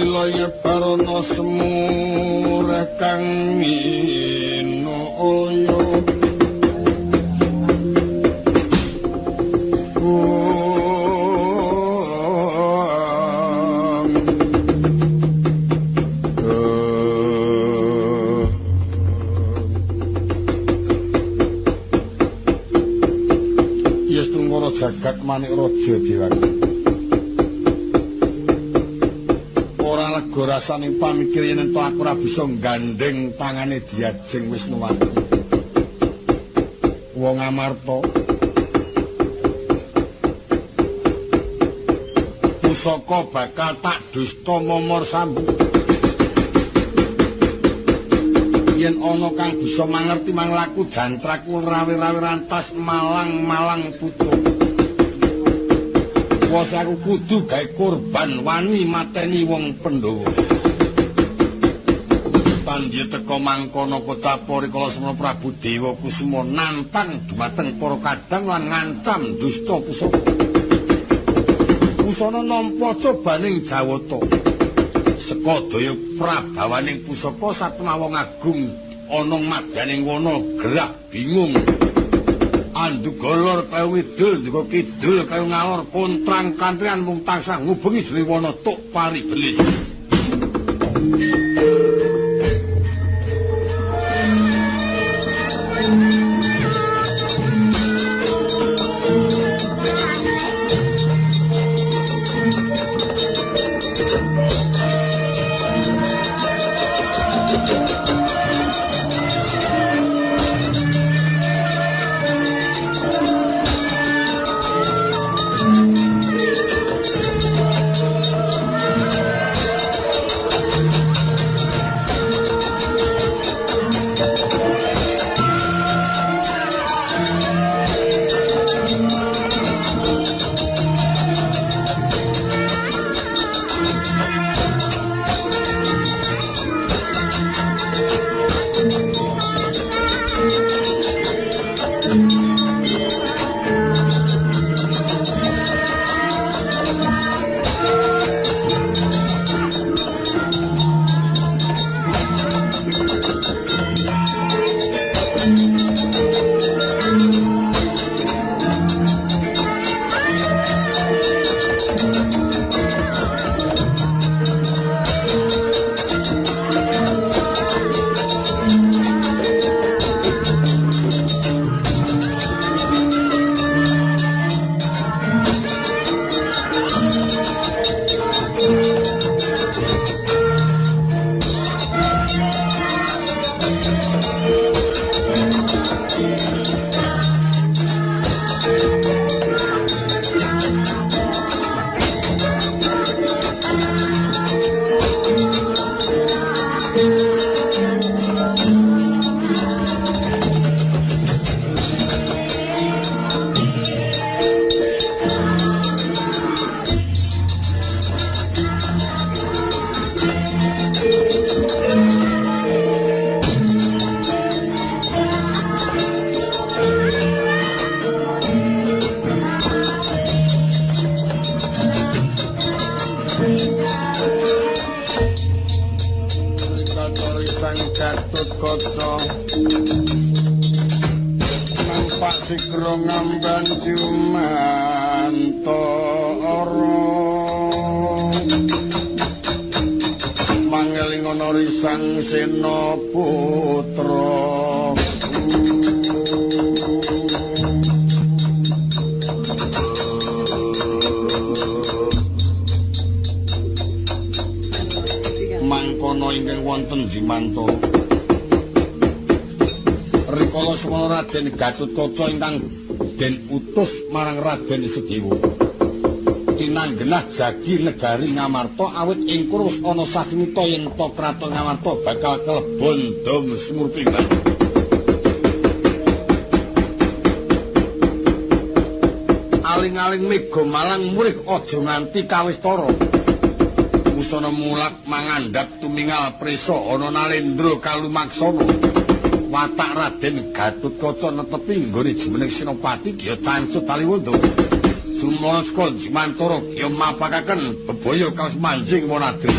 lila nyebarana semu kang minoyo yes tungoro jagat manik raja Dewata rasaning pamikir yen ento aku ora bisa gandeng tangane Diajeng Wisnuwati. Wong Amarta pusaka bakal tak dusta momor sambung. Yen ana kang bisa mangerti manglaku jantraku rawi-rawi rantas malang-malang putu. Wes aku kudu gawe korban wani mateni wong Pandhawa. Pandya teka mangkono kocapori kala semana Prabu Dewa Kusuma nantang dumateng para kadang lan ngancam dusta pusaka. Pusana nampa cobaning Jawata. Seka daya prabawaning pusaka satuna wong agung ana madyaning wana gerah bingung. Andugolor kaya widul ndika kidul kaya ngalor kontrang kantrian mung tansah ngubengi Jliwana tuk paribelis. Nampak sikro ngamban Jumantara mangeling ana risang Sena putra mangkono ingkang wonten Jumantara rikala semana Raden Gatotkaca ingkang den utus marang Raden Sedewa tinanggenah jagi negari Ngamarta awit ing kurus ana sasimita yen to kraton Ngamarta bakal kelebon dom smurpingan. Aling-aling mega malang murik aja nganti kawistara. Usana mulak mangandhap tumingal prisa ana Nalendra kalumaksana. Watak Raden Gatotkaca netepi nggone jumeneng Senopati Gya Cancut Taliwondo. Jumana saka Jumantara Gya mapakaken bebaya kaos manjing Wanadri.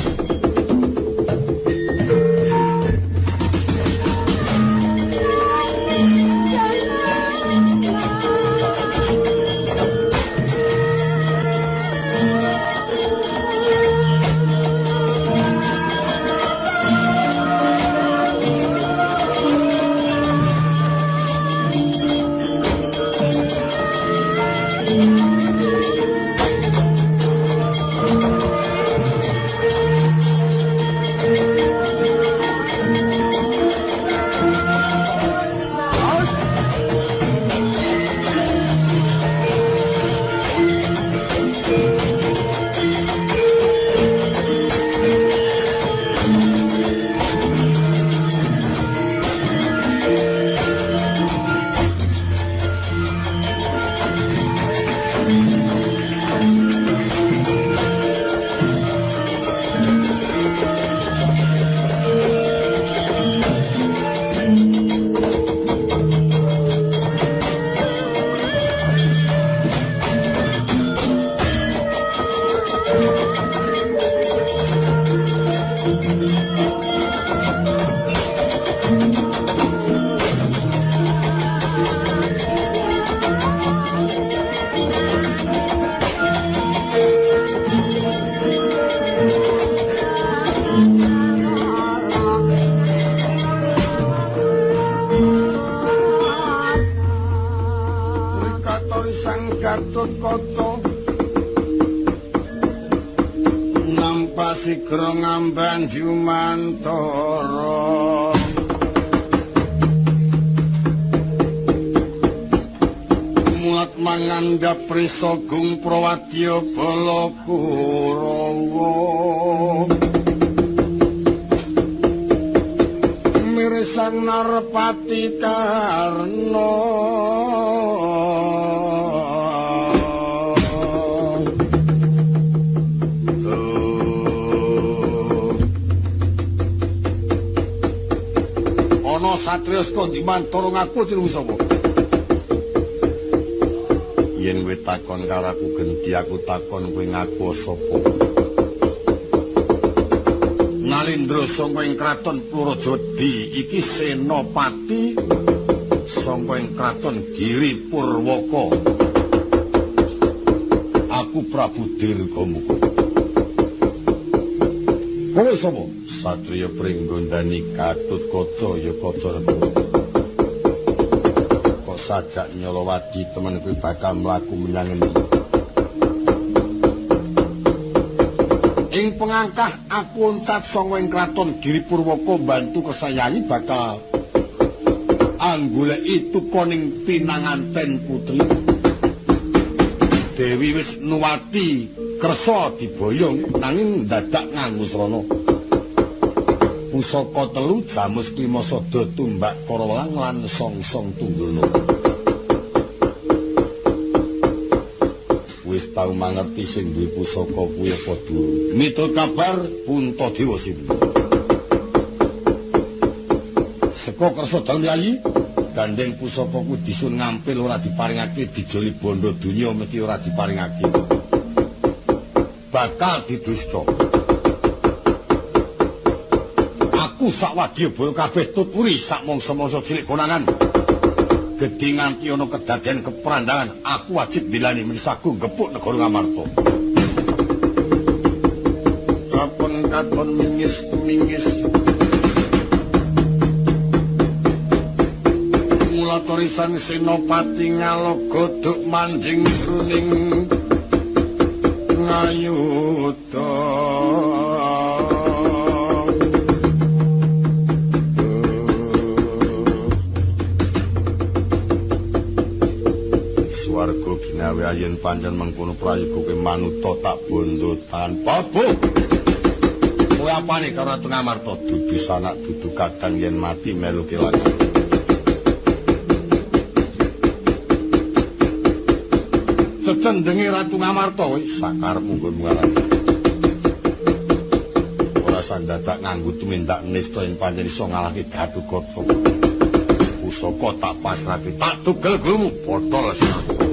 Sigra ngamban Jumantara mulat mangandhap prisa gung Prawadya Balakurawa mirisan Narpati Karna Satria saka Jumantara ngaku tiru sapa yen kowe takon karo aku genti aku takon kowe ngaku sapa Nalendra saka ing kraton Purwajawedi iki senopati saka ing kraton Giri Purwaka aku Prabu Dirgamuka kowe sapa Satriya Pringgondani Gatotkaca ya Kaca Regu kok sajak Nyolowadi temen kowe bakal mlaku menyang endi ing pengangkah aku oncat saka ing kraton Giri Purwaka bantu kesayangi bakal anggoleki tukoning pinanganten putri Dewi Wisnuwati kersa diboyong nanging dadak nganggo srana pusaka telu Jamus Klimasada tumbak Karawelang lan Songsong Tunggulna wis tau mangerti sing duwe pusaka kuwi apa durung miturut kabar Puntadewa Sindhu saka kersa Dalyayi gandeng pusaka kuwi disun ngampil ora diparingake dijoli bondo donya mesti ora diparingake bakal didusta aku sakwadya bala kabeh tuturi sak mangsa-mangsa cilik konangan gedhe nganti ana kedadean keprandangan aku wajib bilani menisaku gepuk negara Ngamarta saben katon mingis-mingis mula turisan senopati ngaloga duk manjing runing ngayuta swarga ginawe yen pancen mengkono prayoga kowe manuta tak bondo tanpa boh kowe apane karo Ratu Ngamarta dudu sanak dudu kadang yen mati melu kelangan cendenge Ratu Ngamarta wis sakarepmu nggon ngarep. Ora sandadak nganggo tumindak nista yen pancen iso ngalahke Gatotkaca. Pusaka tak pasrahke tak tugel gulmu botol sinaku.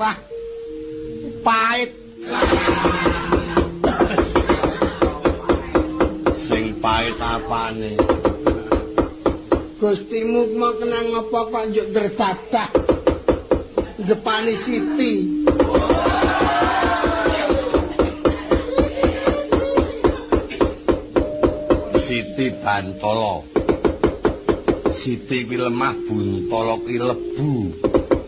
Wah, pahit. Sing pahit apane? Gustimu mau kenang apa kok njuk drebabah depane Siti. Siti Bantala. Siti kuwi lemah, Buntala kuwi lebu.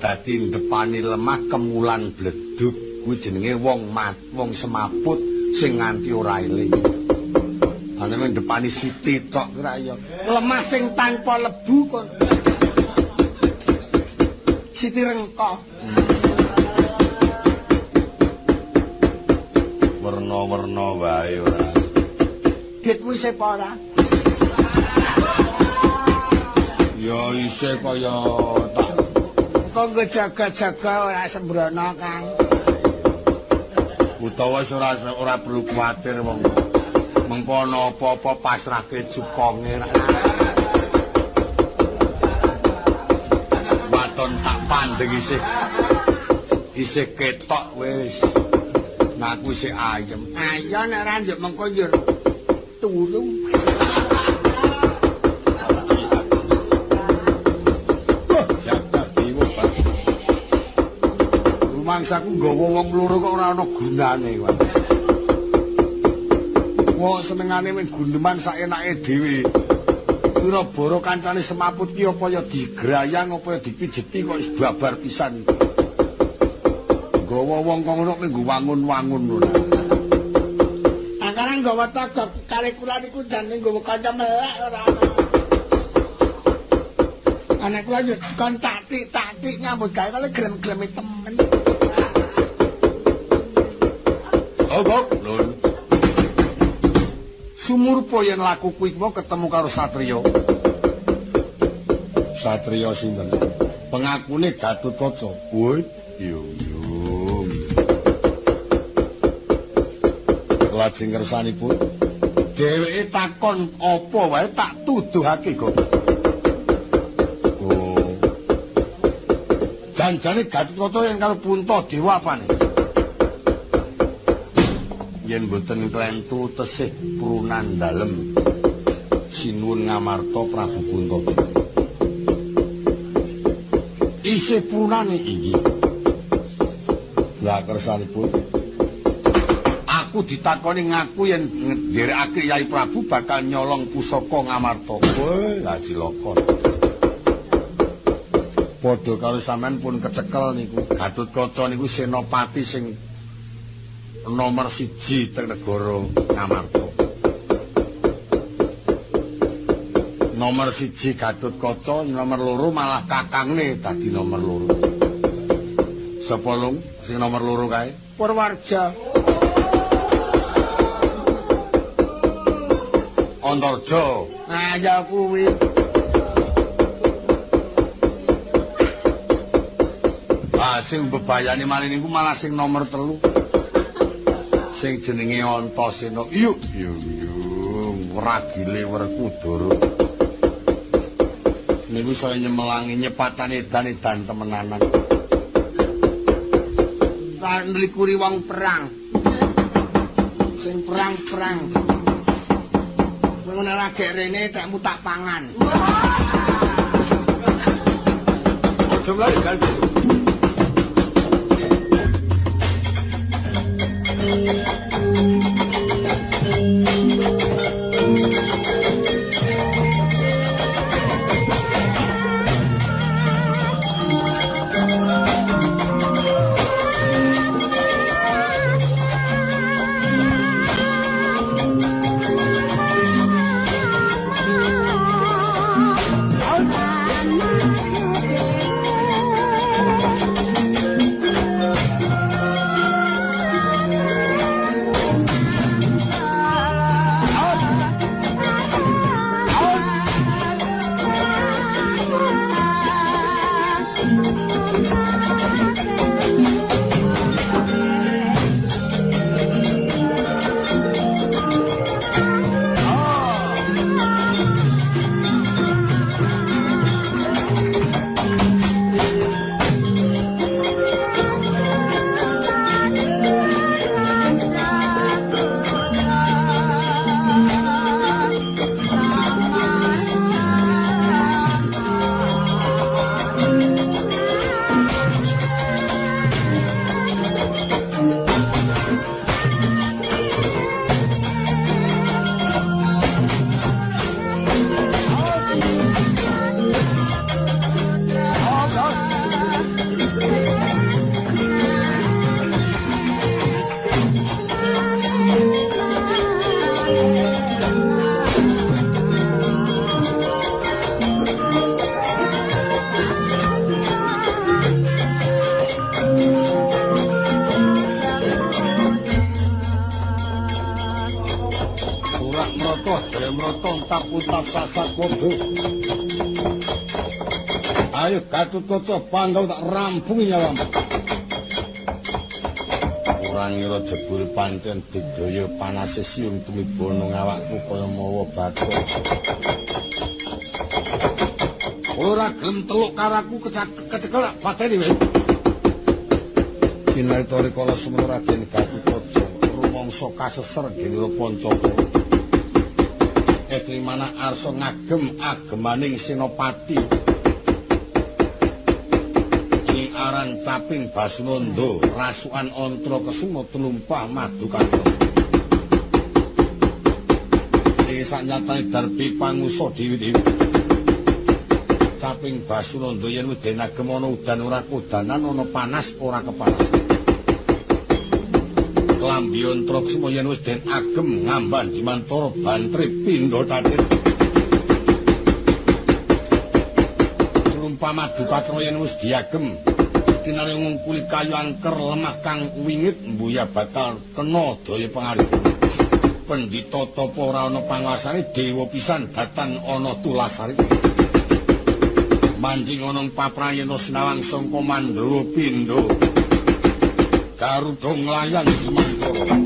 Dadi depane lemah kemulan bledug kuwi jenenge wong semaput sing nganti ora eling. Ana ning depane Siti tok kira ya. Lemah sing tanpa lebu kon. Siti Rengko. Werna-werna wae ora. Ditmu isih apa ora? Ya isih kaya tak. Kok jaga-jaga ora sembrono, Kang. Utawa ora perlu kuwatir wong. Mengkono apa-apa pasrahke jukonge. Waton tak pandeng isih ketok wis. Nah aku isih ayem. Ayo nek ora njuk mengko njur turu. Rumangsaku nggawa wong loro kok ora ana gunane wae. Wong senengane mung gundeman sakenake dhewe. Wirabara kancane semaput ki apa ya digrayang apa ya dipijeti kok wis babar pisan. Gawa wong kok ngono minggu wangun-wangun lho. Angkara nggawa togok kali kula niku jane nggawa kanca melek ora ana. Anak kula yo kon taktik nyambut gawe kali glem-gleme temen. Oh, lho. Sumurpa yen laku kuwi mau ketemu karo satriya. Satriya sinten? Pengakune Gatotkaca. Woi, yo. Lajeng kersanipun dheweke takon apa wae tak tuduhake kok. Oh. Janjane Gatotkaca yen karo Punta Dewa apane? Yen boten klentu tesih prunan dalem sinuwun ngamarta Prabu Puntadewa. Isih prunane iki. Lah kersanipun aku ditakoni ngaku yen nderekake Yai Prabu bakal nyolong pusaka ngamarta. Wah, lah cilaka. Padha karo sampean pun kecekel niku. Gatotkaca niku senopati sing nomor 1 teng negara Ngamarta. Nomor 1 Gatotkaca, nomor 2 malah kakangne dadi nomor 2. Sapa lung sing nomor 2 kae? Purwarja. Antarja. Ah ya kuwi. Ah sing bebayani malih niku malah sing nomor 3. Sing jenenge Antasena. Yuk, ragile Werkudara. Niku saya nyemelangi nyepatan edan-edan temenanan. Lan nlikuri wong perang. Sing perang-perang. Wong nek gek rene tekmu tak pangan. Ojo mlayu kan. Gatotkaca panggal tak rampungi nyawamu. Ora ngira jebul pancen digdaya panase siung tumibono ngawakku kaya mawa bathuk. Ora gelem teluk karaku kecekel pateni wae. Kinarta rikala semono Raden Gatotkaca rumangsa kaseser Gendra Pancaka. Etrimana arsa ngagem agemaning senopati. Ing aran Caping Basunanda rasukan Antra Kesuma tunumpah Madukara. Ing sanyatane darbi pangusa dewi-dewi. Caping Basunanda yen weden agem ana udan ora kodanan ana panas ora kepanasan. Klambi Antra Kesuma yen wis den agem ngamban Dimantara bantri pindha tatir. Madukatra yen wis diagem kinare ngungkuli kayu angker lemah kang wingit mbuya batal kena daya pengaruh. Pendhita tapa ora ana panguasane dewa pisan datan ana tulasari. Manjing ana paprayana sinawang sangka Mandhawa pindha. Garuda nglayang Dimantara.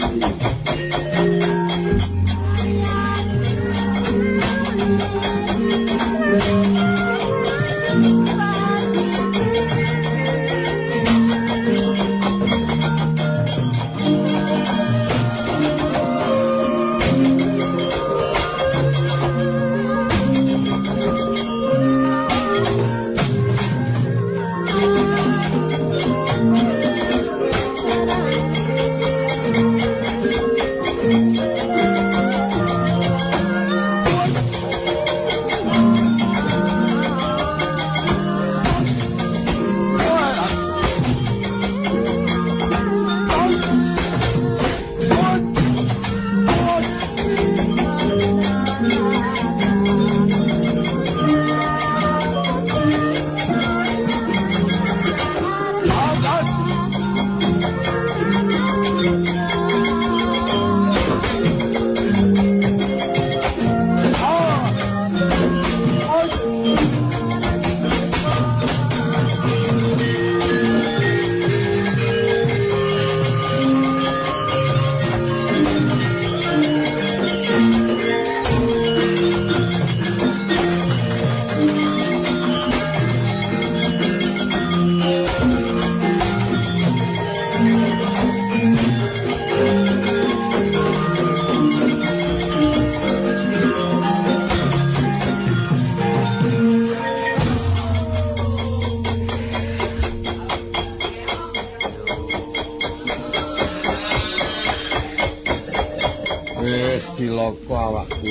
Cilaka awakku.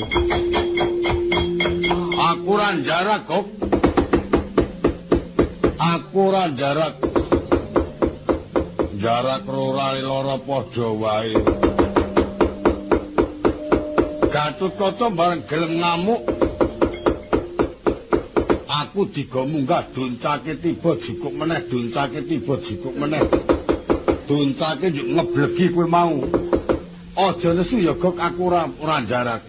Aku ora jarak kok. Aku ora jarak. Jarak ora lara padha wae. Gatotkaca bareng gelem ngamuk. Aku diga munggah doncake tiba jukuk meneh, doncake tiba jukuk meneh. Doncake njuk ngeblegi kowe mau. Aja nesu ya Gok, aku ora jarak.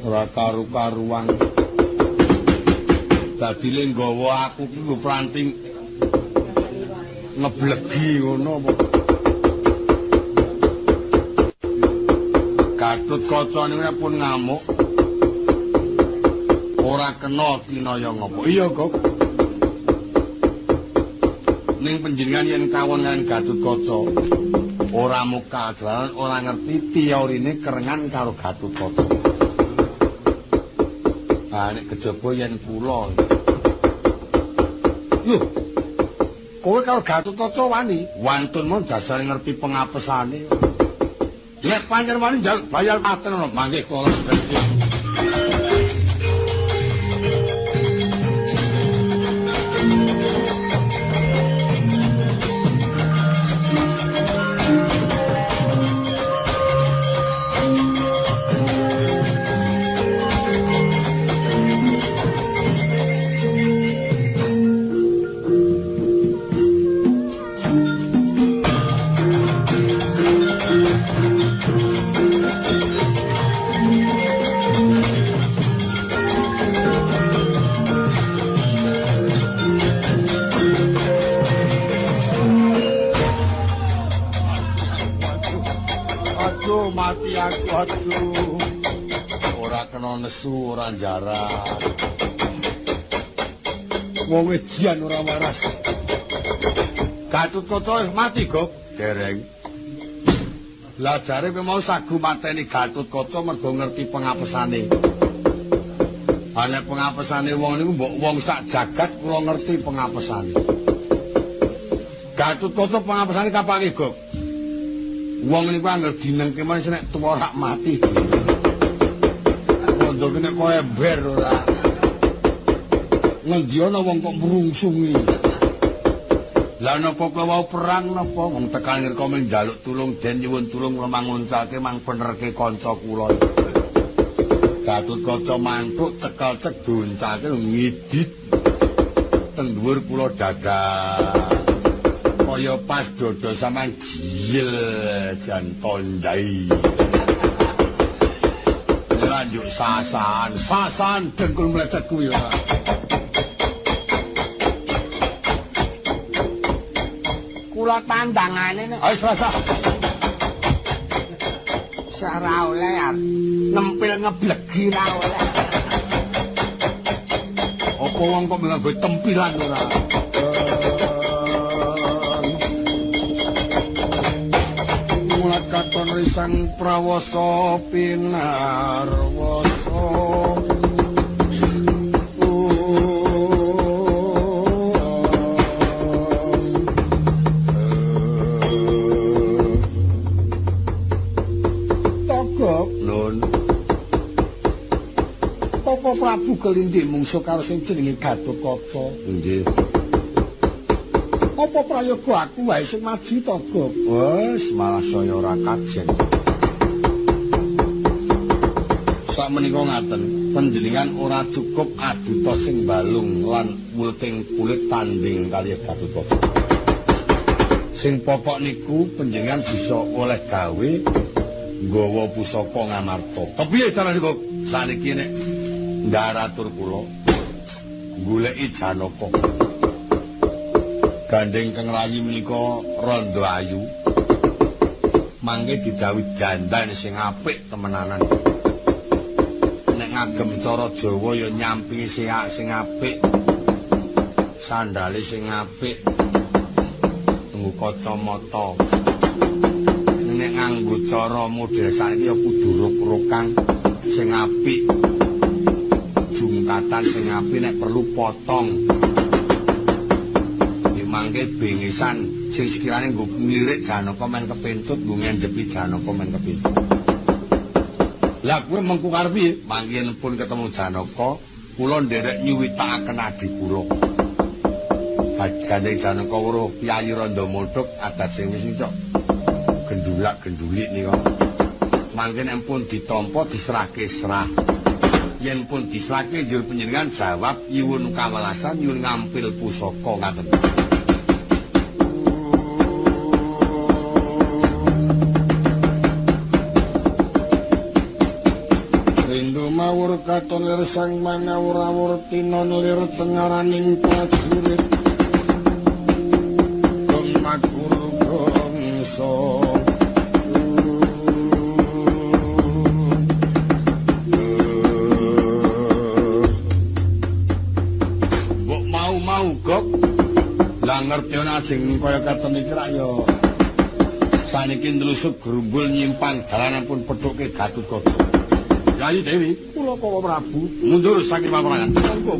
Ora karu-karuan. Dadi le nggawa aku ki nggo pranting ngeblegi ngono apa. Gatotkaca niku pun ngamuk. Ora kena kinaya ngopo. Iya Gok. Ning panjenengan yen kawon kan Gatotkaca ora muka jalan, ora ngerti teorine kerengan karo Gatotkaca. Ah nek kejaba yen kula. Lho. Kowe karo Gatotkaca wani, wantun mon dasare ngerti pengapesane. Nek pancen wani njaluk bayar paten ana mangke kula. aku aduh. Ora kena nesu, ora jarak. Wong edian ora waras. Gatotkaca mati, Gop. Dereng. Lah jare mau sagu mateni Gatotkaca mergo ngerti pengapesane. Ana pengapesane wong niku mbok wong sak jagat kula ngerti pengapesane. Gatotkaca pengapesane kapange, Gop? Wong niku angger dinengke men nek tuwa rak mati. Kondo kene kowe ember ora. Ngendi ana wong kok mrungsungi. Lah napa kula wau perang napa wong tekan ngreka men njaluk tulung den nyuwun tulung kula manguncalke mang benerke kanca kula. Gatotkaca mantuk cekel-cek doncake ngidit teng dhuwur kula dadah. Kaya pas dodo sampean gil jan tonjai. Lanjut sasan dengkul mlecet kuwi ora. Kula tandangane nek wis rasa. Ora oleh nempil ngeblegi ra oleh. Apa wong kok nganggo tempilan ora? Mulat katon risang prawasa pinarwasa. Apa Prabu Kelindih mungsuh karo sing jenenge Gatotkaca? Nggih. Apa prayoga aku wae sing maju to, Gop? Wes malah saya ora kajen. Sakmenika ngaten, panjenengan ora cukup aduta sing balung lan wulking kulit tanding kalih Gatotkaca. Sing pokok niku panjenengan bisa oleh gawe nggawa pusaka ngamarta. Kepiye carane, Gop? Saniki nek ndaratur kula goleki Janaka. Gandeng Kang Rayi menika randa ayu. Mangke didhawuhi dandan sing apik temenanan. Nek ngagem cara Jawa ya nyampingi sing apik. Sandale sing apik. Tunggu kacamata. Nek nganggo cara model saniki ya kudu ruk-rukan sing apik. Jungkatan sing apik nek perlu potong. Mangke bengesan sing sekirane nggo nglirik Janaka men kepintut, nggo ngenjepi Janaka men kepintut. Lah kowe mengku karepe mangke pun ketemu Janaka, kula nderek nyuwitaken adi kula. Gandeng Janaka weruh piyayi randa modhok adat sing wis cok gendulak-gendulik nika. Mangke nek pun ditampa diserahke serah. Yen pun diserahke njur panjenengan jawab nyuwun kawelasan nyuwun ngampil pusaka ngaten. Mawur katon lir sang mangawur-awur tinon lir tengaraning prajurit gong makur gongso mbok mau Gok lah ngerti ana sing kaya katon iki rak ya saniki ndelusuk grumbul nyimpang dalanan pun pethuke Gatotkaca. Yayi Dewi, kula Prabu mundur saking paperangan. Monggo